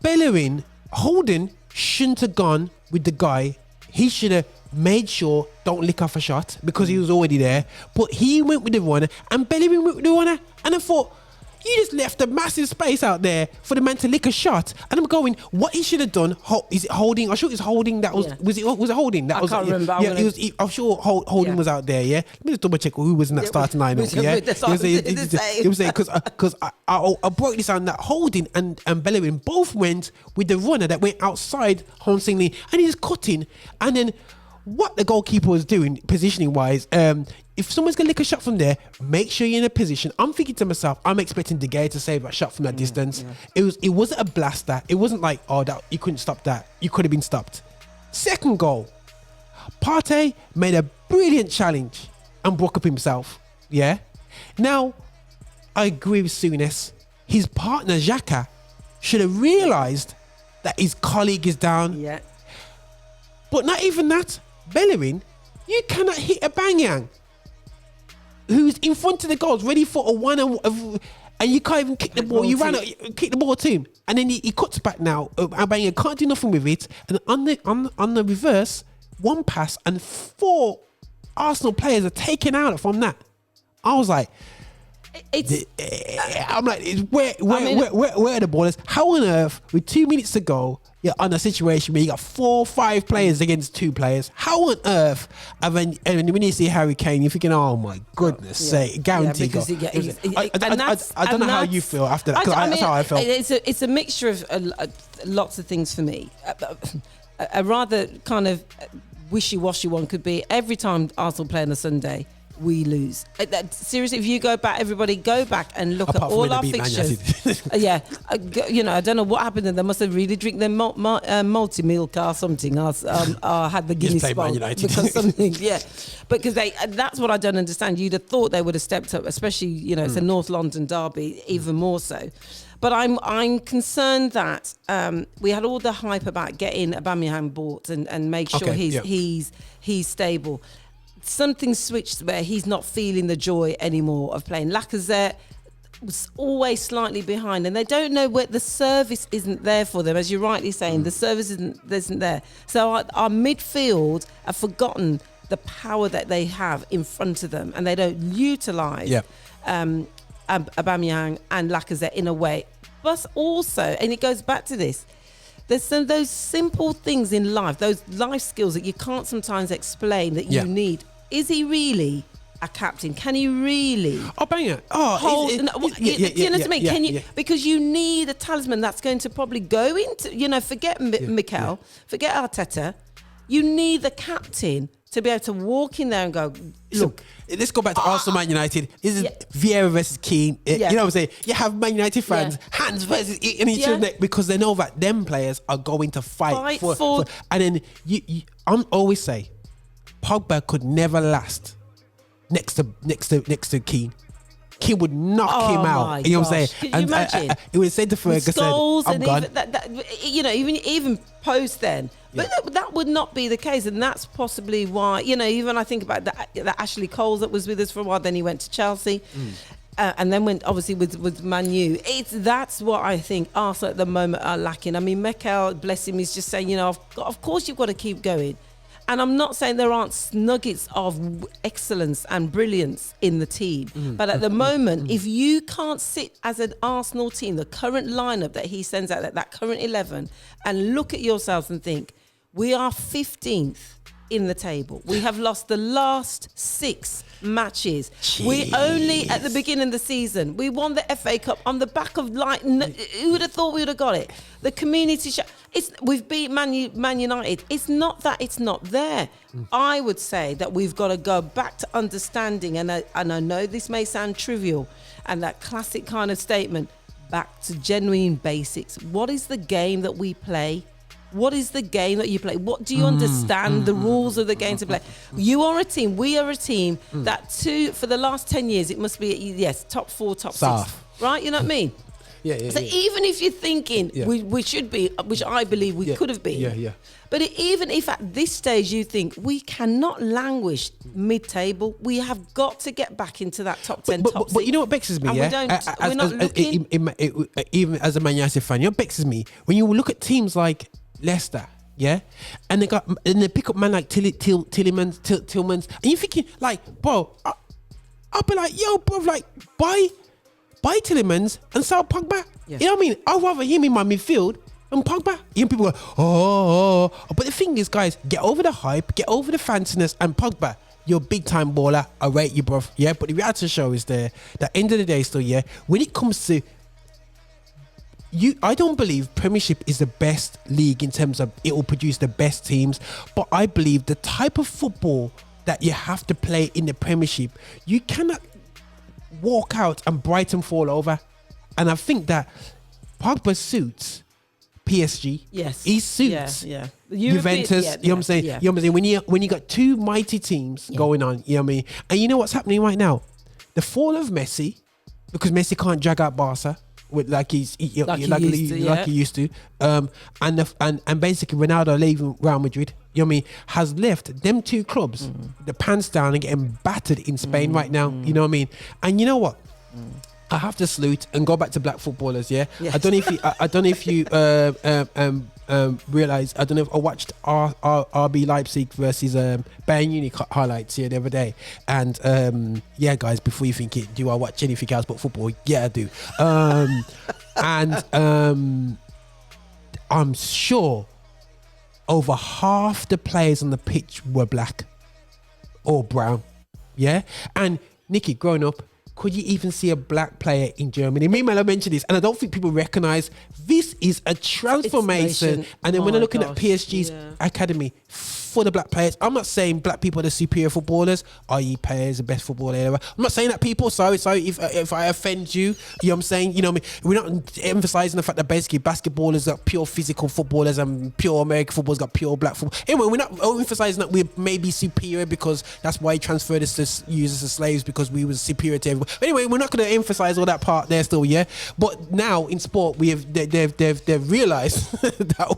Bellerin, Holden shouldn't have gone with the guy. He should have made sure don't lick off a shot because he was already there. But he went with the runner and Bellerin went with the runner. And I thought, you just left a massive space out there for the man to lick a shot. And I'm going, what he should have done, is it Holding? I'm sure it's Holding that was, was it Holding? I can't remember. I'm sure Holding was out there, yeah? Let me just double check who was in that starting lineup, yeah? It was because I broke this down that Holding and Bellerin both went with the runner that went outside Hon Sing-Lee and he's cutting. And then what the goalkeeper was doing, positioning wise, if someone's gonna lick a shot from there, make sure you're in a position. I'm thinking to myself, I'm expecting De Gea to save that shot from that distance. Yeah. It wasn't a blaster. It wasn't like, that you couldn't stop that. You could have been stopped. Second goal, Partey made a brilliant challenge and broke up himself. Yeah. Now, I agree with Souness. His partner Xhaka should have realised that his colleague is down. Yeah. But not even that. Bellerin, you cannot hit a Bangyang who's in front of the goals, ready for a one and you can't even kick the ball. You ran out, kick the ball to him, and then he cuts back now. Albania can't do nothing with it, and on the reverse, one pass and 4 Arsenal players are taken out from that. I was like, I'm like, where are the ballers? How on earth, with 2 minutes to go, you're on a situation where you got 4 or 5 players against 2 players? How on earth? And when you see Harry Kane, you're thinking, oh my goodness sake, guaranteed goal. I don't know how you feel after that, because that's how I felt. It's a mixture of lots of things for me. A rather kind of wishy-washy one could be every time Arsenal play on a Sunday, we lose. Seriously, if you go back, everybody go back and look at all our fixtures. I don't know what happened. They must have really drink their multi-milk or something. Or had the Guinness spot because something. Yeah, because that's what I don't understand. You'd have thought they would have stepped up, especially it's a North London derby, even more so. But I'm concerned that we had all the hype about getting Aubameyang bought and make sure he's stable. Something switched where he's not feeling the joy anymore of playing. Lacazette was always slightly behind, and they don't know where the service isn't there for them. As you're rightly saying, the service isn't there. So our midfield have forgotten the power that they have in front of them, and they don't utilise Aubameyang and Lacazette in a way. But also, and it goes back to this, there's some of those simple things in life, those life skills that you can't sometimes explain that you need. Is he really a captain? Can he really? Oh, banger! Do you know what I mean? Can you? Because you need a talisman that's going to probably go into. Forget Mikel, forget Arteta. You need the captain to be able to walk in there and go, look. Let's go back to Arsenal, Man United. This is Vieira versus Keane. You know what I'm saying? You have Man United fans, hands versus in each other neck, because they know that them players are going to fight for. And then I'm always say, Pogba could never last next to Keane. Keane would knock him out. You know what I'm saying? Can you imagine? It would say to Ferguson, I'm gone. Even post then. But that would not be the case, and that's possibly why, even I think about the Ashley Cole that was with us for a while, then he went to Chelsea, and then went obviously with Man U. That's what I think Arsenal at the moment are lacking. I mean, Mikel, bless him, is just saying, of course you've got to keep going. And I'm not saying there aren't nuggets of excellence and brilliance in the team. But at the moment, if you can't sit as an Arsenal team, the current lineup that he sends out, that current 11, and look at yourselves and think, we are 15th in the table. We have lost the last 6 matches. Jeez. We only, at the beginning of the season, we won the FA Cup on the back of who would have thought we would have got it? The Community Shield. We've beat Man United. It's not that it's not there. I would say that we've got to go back to understanding, and I know this may sound trivial, and that classic kind of statement, back to genuine basics. What is the game that we play? What is the game that you play? What do you understand the rules of the game to play? You are a team. We are a team that for the last 10 years, it must be, top 4, top 6. Right? You know what I mean? So even if you're thinking we should be, which I believe we could have been. But even if at this stage you think we cannot languish mid-table, we have got to get back into that top 10, top 6. But you know what vexes me? We're not looking. Even as a Man United fan, you know what vexes me? When you look at teams like Leicester, and they pick up man like Tillmans, and you're thinking like, bro, I'll be like, yo, bro, like buy Tillmans and sell Pogba. You know what I mean? I'd rather him in my midfield and Pogba. You know, people go, oh, but the thing is, guys, get over the hype, get over the fanciness, and Pogba, you're a big time baller. I rate you, bro. Yeah, but the reality show is there. The end of the day, still, when it comes to I don't believe Premiership is the best league in terms of it will produce the best teams, but I believe the type of football that you have to play in the Premiership, you cannot walk out and Brighton fall over. And I think that Pogba suits PSG. Yes, he suits Juventus. You know what I'm saying? You know what I'm saying? When you got 2 mighty teams going on, you know what I mean? And you know what's happening right now? The fall of Messi, because Messi can't drag out Barca. Like he used to, and basically Ronaldo leaving Real Madrid, you know what I mean, has left them 2 clubs the pants down and getting battered in Spain right now. You know what I mean? And you know what? I have to salute and go back to black footballers. Yeah, Yes. I don't know if you, I don't know if you realize. I don't know if I watched RB Leipzig versus Bayern Munich highlights here the other day, and yeah, guys, before you think it, do I watch anything else but football? Yeah, I do. And I'm sure over half the players on the pitch were black or brown. Yeah, and Nikki, growing up, could you even see a black player in Germany? Me and Melo mentioned this, and I don't think people recognise this is a transformation. And then when they're looking at PSG's academy for the black players, I'm not saying black people are the superior footballers, i.e. players, the best footballer ever. I'm not saying that, people. Sorry if I offend you. You know what I'm saying? You know what I mean? We're not emphasising the fact that basically basketballers got pure physical footballers and pure American footballers got pure black football. Anyway, we're not emphasising that we're maybe superior because that's why he transferred us to use us as slaves, because we was superior to everyone. But anyway, we're not going to emphasise all that part there still, yeah? But now in sport, they've realised that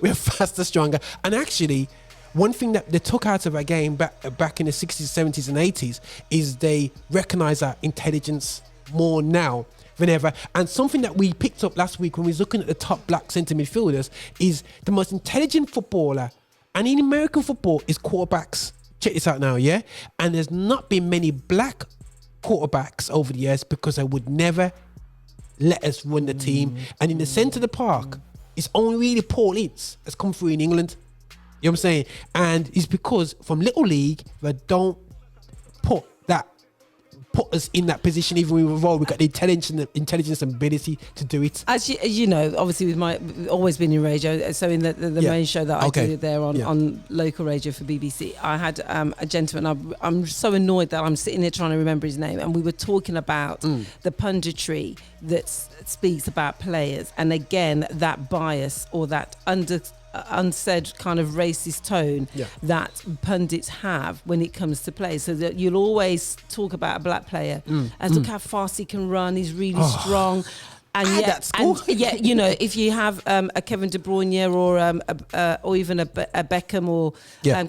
we're faster, stronger. And actually, one thing that they took out of our game back in the 60s, 70s and 80s is they recognise our intelligence more now than ever. And something that we picked up last week when we was looking at the top black centre midfielders is the most intelligent footballer, and in American football, is quarterbacks. Check this out now, yeah? And there's not been many black quarterbacks over the years because they would never let us run the team. And in the centre of the park, it's only really Paul Ince has come through in England. You know what I'm saying? And it's because from Little League, they don't put us in that position. Even when we've got the intelligence and ability to do it. As you know, obviously we've always been in radio. So in the main show that I did there on local radio for BBC, I had a gentleman. I'm so annoyed that I'm sitting here trying to remember his name, and we were talking about the punditry that speaks about players, and again that bias or that unsaid kind of racist tone that pundits have when it comes to play. So that you'll always talk about a black player and look how fast he can run, he's really strong. And yet, you know, if you have a Kevin De Bruyne or even a Beckham or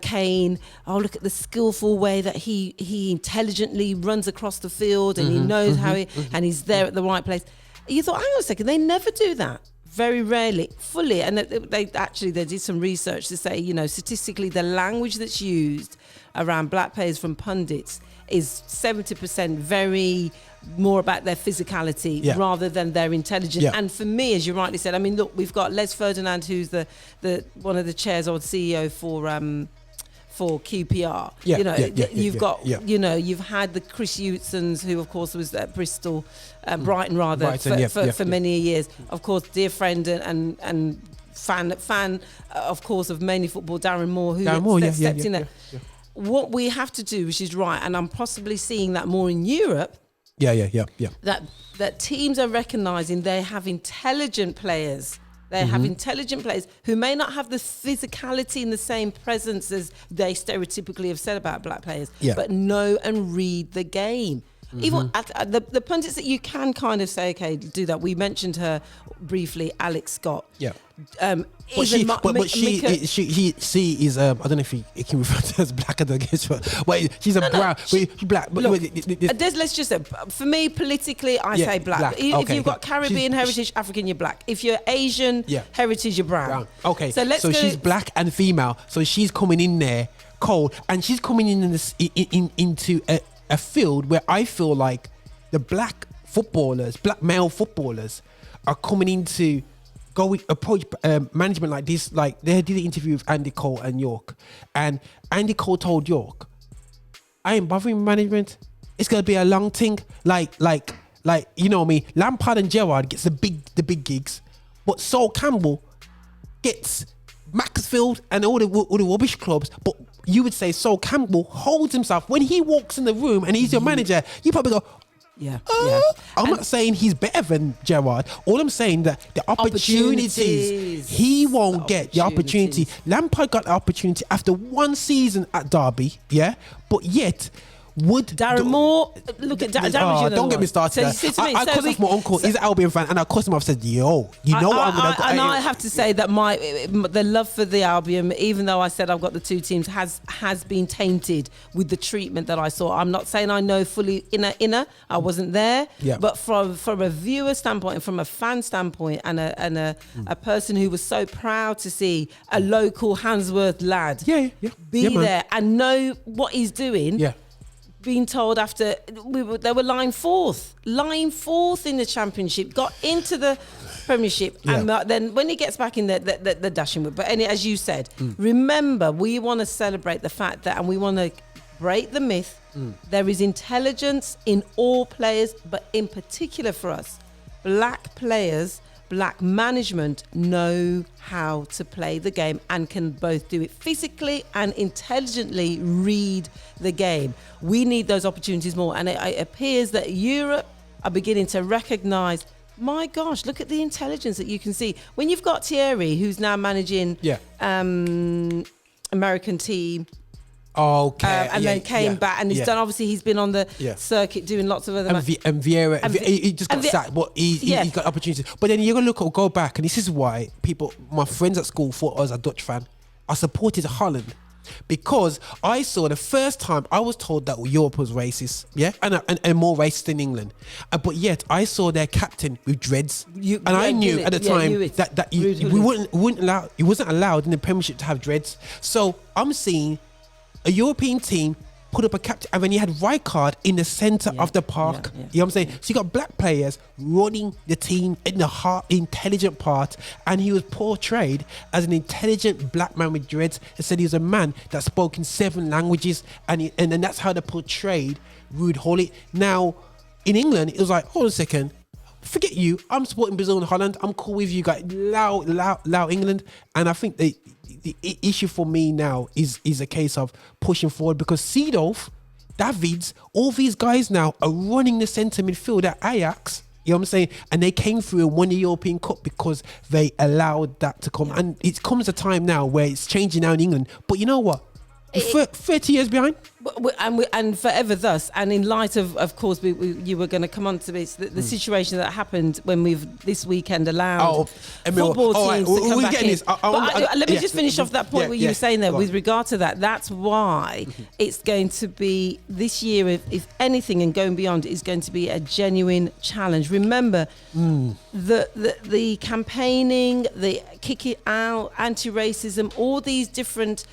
Kane, look at the skillful way that he intelligently runs across the field, and he knows how and he's there at the right place. You thought, hang on a second, they never do that. Very rarely, fully. And they did some research to say, you know, statistically, the language that's used around black players from pundits is 70% very more about their physicality rather than their intelligence. And for me, as you rightly said, I mean, look, we've got Les Ferdinand, who's the one of the chairs or CEO for QPR. You've got, you know, you've had the Chris Hughsons, who of course was at Bristol, Brighton rather, for many years. Of course, dear friend and fan, of course, of mainly football, Darren Moore, who stepped in there. What we have to do, which is right, and I'm possibly seeing that more in Europe. That teams are recognising they have intelligent players. They have intelligent players who may not have the physicality and the same presence as they stereotypically have said about black players, but know and read the game. Even the pundits that you can kind of say, okay, do that. We mentioned her briefly, Alex Scott. But she is I don't know if he can refer to as black, I guess, but she's brown. She's black. But look, let's just say, for me, politically, I say black. If you've got Caribbean heritage, African, you're black. If you're Asian heritage, you're brown. Okay, so she's black and female. So she's coming in there cold, and she's coming into a field where I feel like the black male footballers are coming into approach management like this. Like, they did an interview with Andy Cole and York, and Andy Cole told York, I ain't bothering management, it's gonna be a long thing, like you know what I mean. Lampard and Gerrard gets the big gigs, but Sol Campbell gets Maxfield and all the rubbish clubs. But you would say Sol Campbell holds himself when he walks in the room and he's your manager. You probably go, I'm not saying he's better than Gerrard. All I'm saying that the opportunities he won't get the opportunity. Lampard got the opportunity after one season at Derby, but yet would Darren Moore, look at Darren. Don't get me started. I cussed off my uncle. He's an Albion fan, and I cussed him off. Said, "Yo, you know what I'm gonna." And I have to say that the love for the Albion, even though I said I've got the two teams, has been tainted with the treatment that I saw. I'm not saying I know fully inner. I wasn't there, but from a viewer standpoint, and from a fan standpoint, and a person who was so proud to see a local Handsworth lad be there and know what he's doing. Yeah. Being told after they were lying fourth in the Championship, got into the Premiership, and then when he gets back in the dashing whip. But as you said, remember, we want to celebrate the fact that, and we want to break the myth. There is intelligence in all players, but in particular for us, black players. Black management know how to play the game and can both do it physically and intelligently read the game. We need those opportunities more. And it appears that Europe are beginning to recognise, my gosh, look at the intelligence that you can see. When you've got Thierry, who's now managing American team, and then came back and he's done. Obviously, he's been on the circuit doing lots of other. And Vieira, he just got sacked, but he got opportunities. But then you're gonna go back, and this is why my friends at school thought I was a Dutch fan. I supported Holland because I saw the first time I was told that Europe was racist, and more racist than England. But yet I saw their captain with dreads, I knew at the time that we wouldn't allow. He wasn't allowed in the Premiership to have dreads. So I'm seeing a European team put up a captain, and then you had Rijkaard in the centre of the park. You know what I'm saying? So you got black players running the team in the intelligent part, and he was portrayed as an intelligent black man with dreads. And said he was a man that spoke in 7 languages, and then that's how they portrayed Ruud Gullit. Now, in England, it was like, hold on a second. Forget you. I'm supporting Brazil and Holland. I'm cool with you guys. Allow England. And I think the issue for me now is a case of pushing forward, because Seedorf, Davids, all these guys now are running the centre midfield at Ajax. You know what I'm saying? And they came through and won the European Cup because they allowed that to come. And it comes a time now where it's changing now in England. But you know what? 30 years behind. And forever thus. And in light of course, you were going to come on to this, the situation that happened when we've this weekend allowed football teams to come back in. Let me just finish off that point what you were saying there with regard to that. That's why it's going to be this year, if anything, and going beyond, is going to be a genuine challenge. Remember, the campaigning, the kick it out, anti-racism, all these different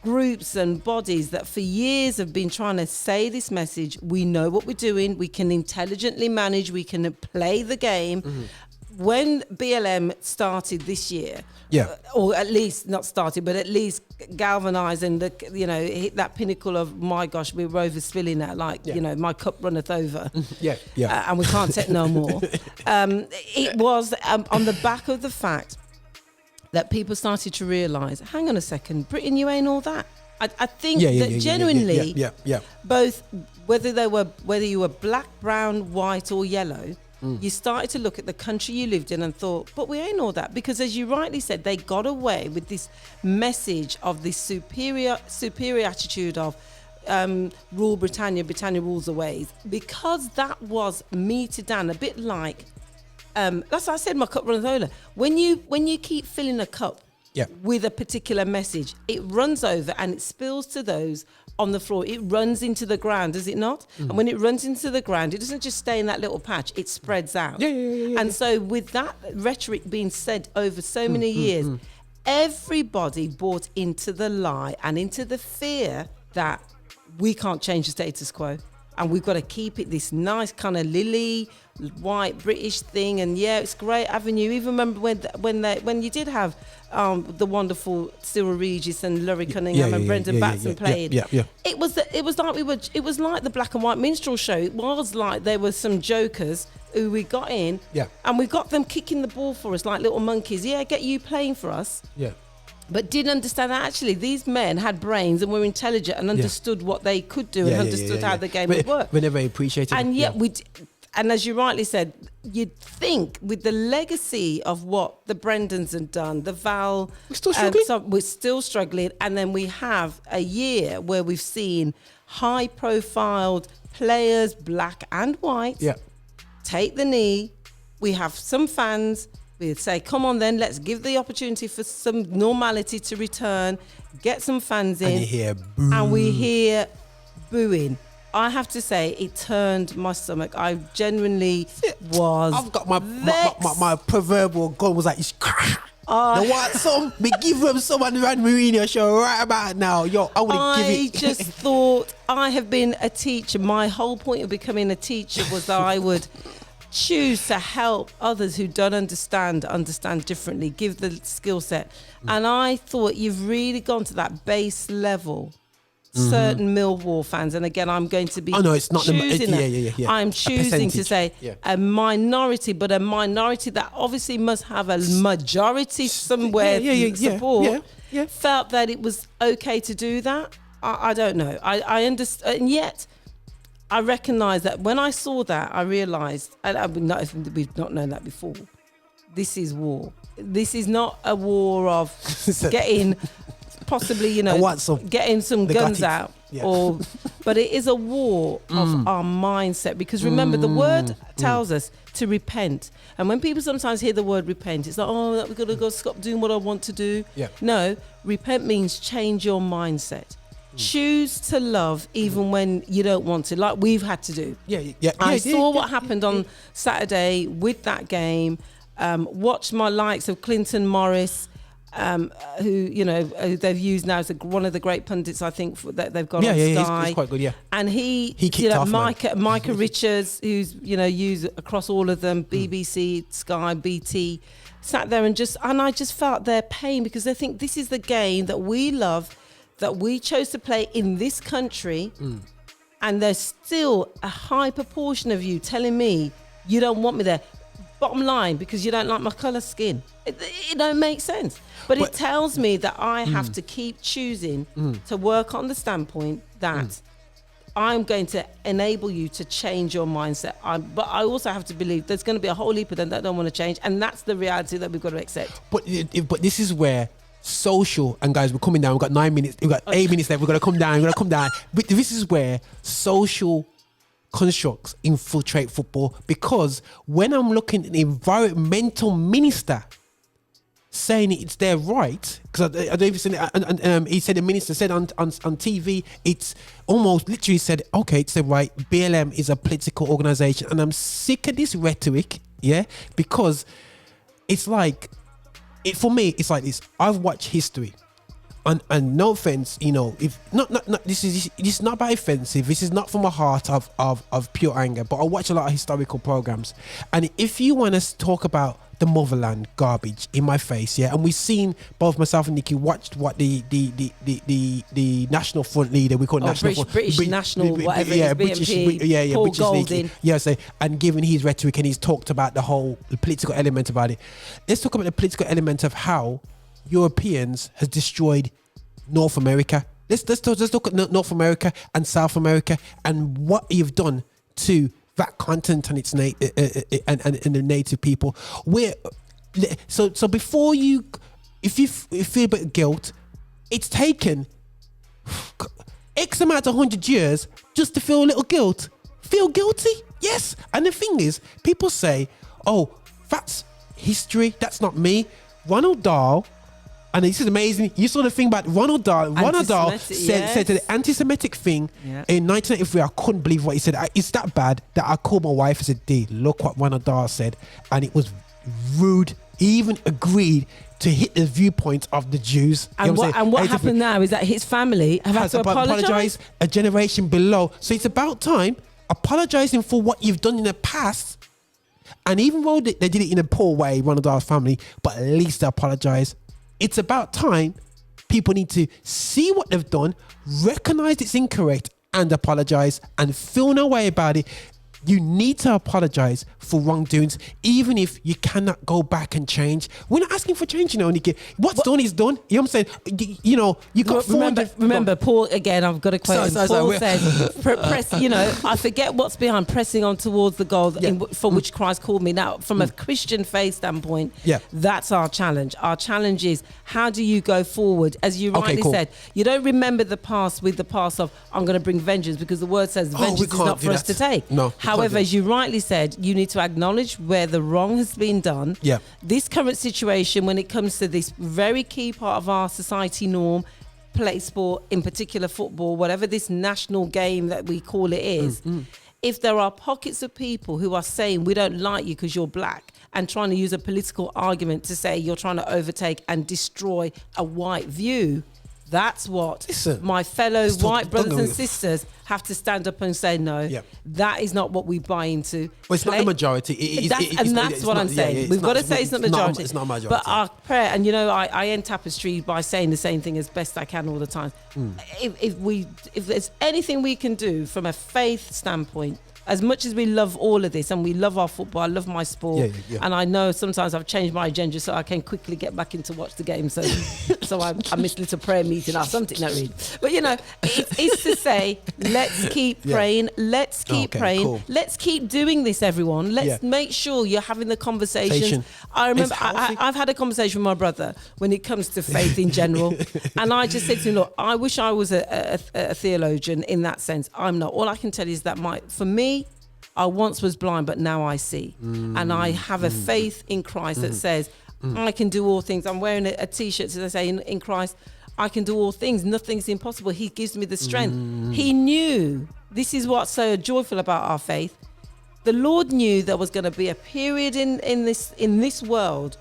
groups and bodies that for years have been trying to say this message. We know what we're doing. We can intelligently manage. We can play the game. When BLM started this year, or at least not started, but at least galvanised and hit that pinnacle of, my gosh, we're overspilling now. My cup runneth over. And we can't take no more. It was on the back of the fact that people started to realise, hang on a second, Britain, you ain't all that. I think that genuinely, both whether you were black, brown, white, or yellow, you started to look at the country you lived in and thought, but we ain't all that. Because as you rightly said, they got away with this message of this superior attitude of rule Britannia rules the ways, because that was meted down a bit like. That's why I said my cup runs over. When you keep filling a cup with a particular message, it runs over and it spills to those on the floor. It runs into the ground, does it not? And when it runs into the ground, it doesn't just stay in that little patch, it spreads out. And so with that rhetoric being said over so many years, everybody bought into the lie and into the fear that we can't change the status quo. And we've got to keep it this nice kind of lily white British thing, and it's great avenue. Even remember when you did have the wonderful Cyril Regis and Laurie Cunningham and Brendan Batson played. It was like the black and white minstrel show. It was like there were some jokers who we got in, and we got them kicking the ball for us like little monkeys. Get you playing for us. But didn't understand that actually these men had brains and were intelligent and understood what they could do and understood how the game would work. We never appreciated it. And yet And as you rightly said, you'd think with the legacy of what the Brendans had done, the Val... We're still struggling. We're still struggling. And then we have a year where we've seen high-profiled players, black and white, take the knee. We have some fans. We say, come on then, let's give the opportunity for some normality to return, get some fans in. And you hear boo. And we hear booing. I have to say, it turned my stomach. I genuinely was. I've got my proverbial gun was like, the what some? We give them someone around Moorinho show right about now. Yo, I would give it. I just thought I have been a teacher. My whole point of becoming a teacher was that I would choose to help others who don't understand differently, give the skill set. And I thought you've really gone to that base level. Certain Millwall fans, and again, I'm going to be. Oh no, it's not choosing I'm choosing to say a minority, but a minority that obviously must have a majority somewhere support. Felt that it was okay to do that. I don't know. I understand, and yet I recognise that when I saw that, I realised, and we've not known that before. This is war. This is not a war of getting. Possibly, getting some guns out, but it is a war of our mindset. Because remember, the word tells us to repent, and when people sometimes hear the word repent, it's like, oh, we've got to go stop doing what I want to do. No, repent means change your mindset. Choose to love even when you don't want to, like we've had to do. I saw what happened on Saturday with that game. Watched my likes of Clinton Morris. Who they've used now as one of the great pundits, I think, that they've got on Sky. He's quite good, and he kicked off, Micah Richards, who's used across all of them, BBC, Sky, BT, sat there and I just felt their pain, because they think this is the game that we love, that we chose to play in this country, and there's still a high proportion of you telling me you don't want me there. Bottom line, because you don't like my colour skin. It don't make sense. But it tells me that I have to keep choosing to work on the standpoint that I'm going to enable you to change your mindset. But I also have to believe there's going to be a whole heap of them that don't want to change. And that's the reality that we've got to accept. But this is where social, and guys, we're coming down. We've got 9 minutes. We've got 8 minutes left. We're going to come down. But this is where social constructs infiltrate football, because when I'm looking at the environmental minister saying it's their right, because I don't even say it, and he said, the minister said on TV, it's almost literally said, okay, it's the right, BLM is a political organisation, and I'm sick of this rhetoric, because it's like, for me, it's like this. I've watched history. And no offense, if not this is not by offensive. This is not from a heart of pure anger. But I watch a lot of historical programs, and if you want to talk about the motherland garbage in my face, and we've seen, both myself and Nikki watched what the National Front leader, we call it British National whatever, British Golding. league, and given his rhetoric, and he's talked about the whole political element about it. Let's talk about the political element of how Europeans has destroyed North America. Let's look at North America and South America and what you've done to that continent and its and the native people. So before you, if you feel a bit of guilt, it's taken X amount of 100 years just to feel a little guilt. Feel guilty? Yes. And the thing is, people say, "Oh, that's history. That's not me." Ronald Dahl. And this is amazing. You saw the thing about Ronald Dahl. Ronald Dahl said to the anti-Semitic thing in 1983. I couldn't believe what he said. It's that bad that I called my wife and said, "D, look what Ronald Dahl said," and it was rude. He even agreed to hit the viewpoint of the Jews. And what happened now is that his family have had to apologise. A generation below. So it's about time apologising for what you've done in the past. And even though they did it in a poor way, Ronald Dahl's family, but at least they apologise. It's about time people need to see what they've done, recognise it's incorrect, and apologise and feel no way about it. You need to apologize for wrongdoings, even if you cannot go back and change. We're not asking for change, Nikki. What's done is done. You know what I'm saying? You got remember, Paul, again, I've got to quote him. Paul says, press, I forget what's behind pressing on towards the goal for which Christ called me. Now, from a Christian faith standpoint, that's our challenge. Our challenge is, how do you go forward? As you rightly said, you don't remember the past with the past of, I'm going to bring vengeance, because the word says vengeance is not for us to take. No. However, as you rightly said, you need to acknowledge where the wrong has been done. Yeah. This current situation, when it comes to this very key part of our society norm, play sport, in particular football, whatever this national game that we call it is, if there are pockets of people who are saying we don't like you because you're black, and trying to use a political argument to say you're trying to overtake and destroy a white view, that's what my fellow white brothers and sisters have to stand up and say, no, that is not what we buy into. Well, it's not the majority. That's what I'm saying. We've got to say it's not majority. It's not majority. But our prayer, and I end Tapestry by saying the same thing as best I can all the time. If there's anything we can do from a faith standpoint, as much as we love all of this, and we love our football, I love my sport, and I know sometimes I've changed my agenda so I can quickly get back into watch the game. So I missed a little prayer meeting or something. Not really, but it's to say, let's keep praying. Let's keep praying. Cool. Let's keep doing this, everyone. Let's make sure you're having the conversation. I remember I've had a conversation with my brother when it comes to faith in general, and I just said to him, look, I wish I was a theologian in that sense. I'm not. All I can tell you is that for me, I once was blind, but now I see. And I have a faith in Christ that says, I can do all things. I'm wearing a t-shirt to say, in Christ, I can do all things. Nothing's impossible. He gives me the strength. He knew, this is what's so joyful about our faith. The Lord knew there was going to be a period in this world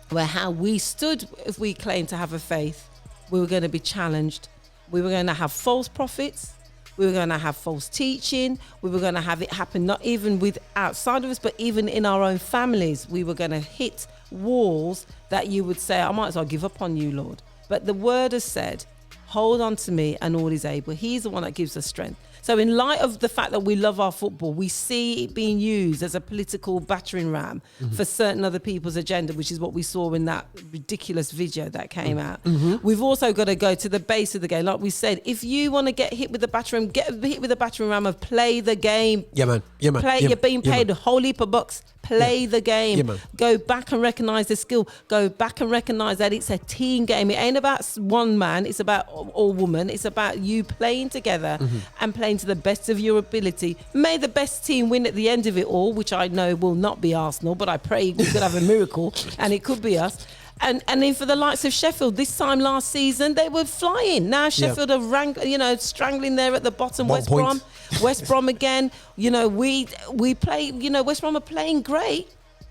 where how we stood, if we claimed to have a faith, we were going to be challenged. We were going to have false prophets. We were going to have false teaching. We were going to have it happen not even with outside of us, but even in our own families. We were going to hit walls that you would say, I might as well give up on you, Lord. But the word has said, hold on to me and all is able. He's the one that gives us strength. So in light of the fact that we love our football, we see it being used as a political battering ram for certain other people's agenda, which is what we saw in that ridiculous video that came out. We've also got to go to the base of the game. Like we said, if you want to get hit with the battering, get hit with the battering ram of play the game. Yeah, man. Yeah, man. You're being paid a whole heap of bucks. Play the game. Yeah, go back and recognize the skill. Go back and recognize that it's a team game. It ain't about one man. It's about all woman. It's about you playing together and playing to the best of your ability. May the best team win at the end of it all, which I know will not be Arsenal, but I pray we could have a miracle and it could be us. And then for the likes of Sheffield, this time last season, they were flying. Now Sheffield are strangling there at the bottom. West Brom again. We play, West Brom are playing great,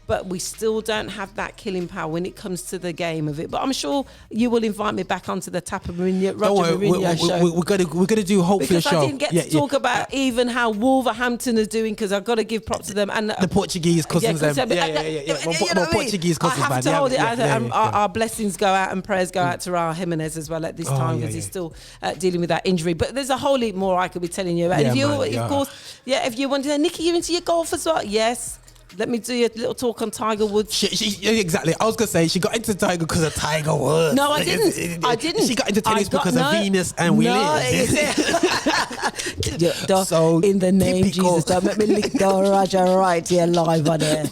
but we still don't have that killing power when it comes to the game of it. But I'm sure you will invite me back onto the Tapper Moorinho show. We're gonna do hopefully a show. Because I didn't get to talk about even how Wolverhampton are doing, because I've got to give props to them and the Portuguese cousins. Portuguese cousins. I have to hold it. Our blessings go out and prayers go out to Raul Jimenez as well at this time, because he's still dealing with that injury. But there's a whole heap more I could be telling you about. If you want to, Nikki, you're into your golf as well. Yes. Let me do a little talk on Tiger Woods. Exactly. I was going to say she got into Tiger because of Tiger Woods. No, I didn't. She got into tennis because of Venus and Williams. So in the name of Jesus, don't make me lick the Raja right here live on air.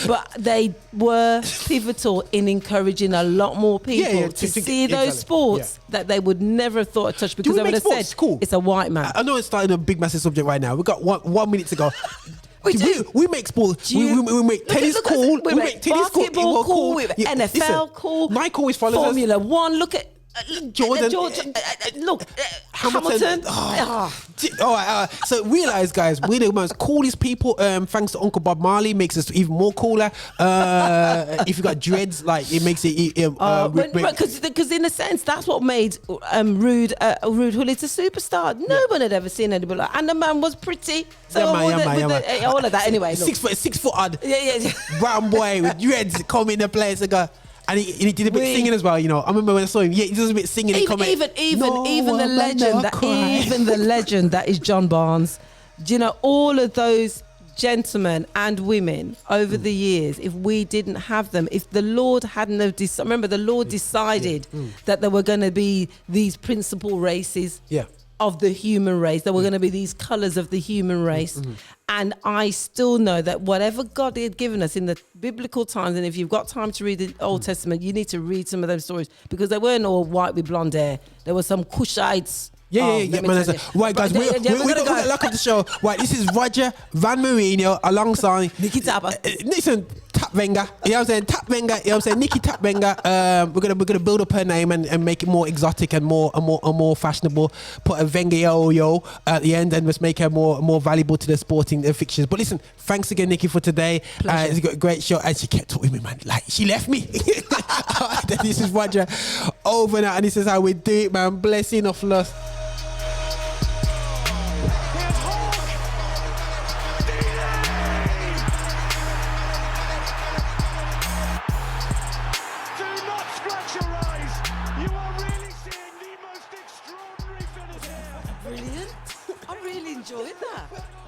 But they were pivotal in encouraging a lot more people to see those sports that they would never have thought of touch, because they would have said it's a white man. I know it's starting a big massive subject right now. We've got 1 minute to go. We make sports. We make tennis cool. We make tennis basketball cool. NFL cool. Nike always follows us. Formula One. Look at Jordan. Look, Hamilton. So realize, guys, we're the most coolest people. Thanks to Uncle Bob Marley, makes us even more cooler. If you got dreads, like it makes it. Because in a sense, that's what made Rude Hullit a superstar. No one had ever seen anybody like, and the man was pretty. So all of that. Anyway, 6 foot odd. Brown boy with dreads come in the place and go. And he did a bit singing as well, I remember when I saw him. Yeah, he does a bit singing. Even the legend that is John Barnes, Do you know, all of those gentlemen and women over the years, if we didn't have them, if the Lord hadn't have remember the Lord decided that there were going to be these principal races of the human race, there were going to be these colours of the human race. And I still know that whatever God had given us in the biblical times, and if you've got time to read the Old Testament, you need to read some of those stories, because they weren't all white with blonde hair. There were some Cushites. Man. Right, guys, we're going to lock up the show. Right, this is Roger Van Moorinho alongside Nikki Tapper. Listen, Tap Venga. You know what I'm saying? Tap Venga. You know what I'm saying? Nikki Tap Venga. We're gonna build up her name and make it more exotic and more fashionable. Put a Venga yo at the end and just make her more valuable to the sporting fixtures. But listen, thanks again, Nikki, for today. It's got a great show, and she kept talking with me, man. Like, she left me. This is Roger over now, and this is how we do it, man. Blessing of loss. Brilliant. I really enjoyed that.